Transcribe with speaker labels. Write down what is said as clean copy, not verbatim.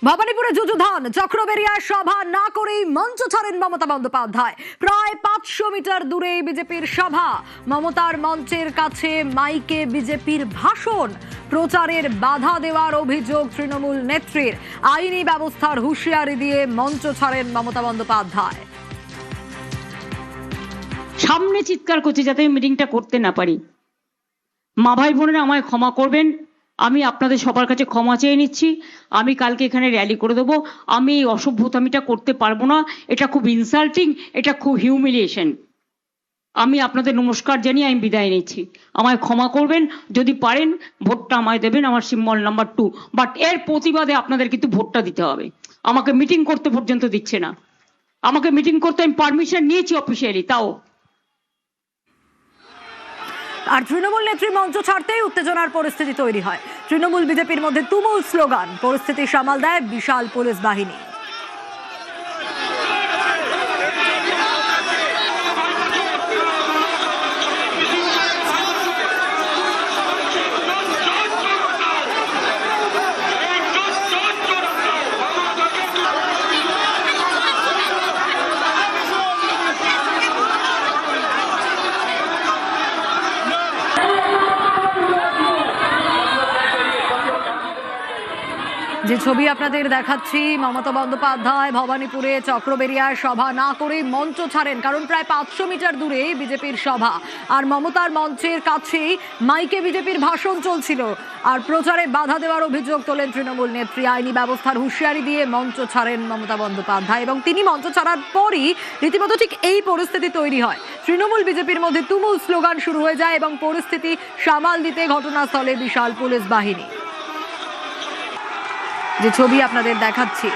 Speaker 1: ভবানীপুরে যুযুধান চক্রবেরিয়ায় সভা না করেই মঞ্চ ছাড়েন মমতা বন্দ্যোপাধ্যায়। প্রায় 500 মিটার দূরে বিজেপির সভা, মমতার মঞ্চের কাছে মাইকে বিজেপির ভাষণ। প্রচারের বাধা দেওয়ার অভিযোগ তৃণমূল নেত্রীর। আইনি ব্যবস্থার হুঁশিয়ারি দিয়ে মঞ্চ ছাড়েন মমতা বন্দ্যোপাধ্যায়।
Speaker 2: সামনে চিৎকার করছে যাতে মিটিংটা করতে না পারি। মা ভাই বোনেরা আমায় ক্ষমা করবেন, আমি আপনাদের সবার কাছে ক্ষমা চেয়ে নিচ্ছি। আমি কালকে এখানে র্যালি করে দেবো। আমি এই অসভ্যতামিটা করতে পারবো না, এটা খুব ইনসাল্টিং, এটা খুব হিউমিলিয়েশন। আমি আপনাদের নমস্কার জানিয়ে আমি বিদায় নিচ্ছি। আমায় ক্ষমা করবেন, যদি পারেন ভোটটা আমায় দেবেন, আমার সিম্বল নাম্বার 2। বাট এর প্রতিবাদে আপনাদের কিন্তু ভোটটা দিতে হবে। আমাকে মিটিং করতে পর্যন্ত দিচ্ছে না। আমাকে মিটিং করতে আমি পারমিশন নিয়েছি অফিসিয়ালি, তাও।
Speaker 1: আর তৃণমূল নেত্রী মঞ্চ ছাড়তেই উত্তেজনার পরিস্থিতি তৈরি হয়। তৃণমূল বিজেপির মধ্যে তুমুল স্লোগান, পরিস্থিতি সামাল দেয় বিশাল পুলিশ বাহিনী। যে ছবি আপনাদের দেখাচ্ছি, মমতা বন্দ্যোপাধ্যায় ভবানীপুরে চক্রবেরিয়ায় সভা না করে মঞ্চ ছাড়েন, কারণ প্রায় 500 মিটার দূরে বিজেপির সভা আর মমতার মঞ্চের কাছেই মাইকে বিজেপির ভাষণ চলছিল। আর প্রচারে বাধা দেওয়ার অভিযোগ তোলেন তৃণমূল নেত্রী। আইনি ব্যবস্থার হুঁশিয়ারি দিয়ে মঞ্চ ছাড়েন মমতা বন্দ্যোপাধ্যায় এবং তিনি মঞ্চ ছাড়ার পরই রীতিমতো ঠিক এই পরিস্থিতি তৈরি হয়। তৃণমূল বিজেপির মধ্যে তুমুল স্লোগান শুরু হয়ে যায় এবং পরিস্থিতি সামাল দিতে ঘটনাস্থলে বিশাল পুলিশ বাহিনী। যে ছবি আপনাদের দেখাচ্ছি,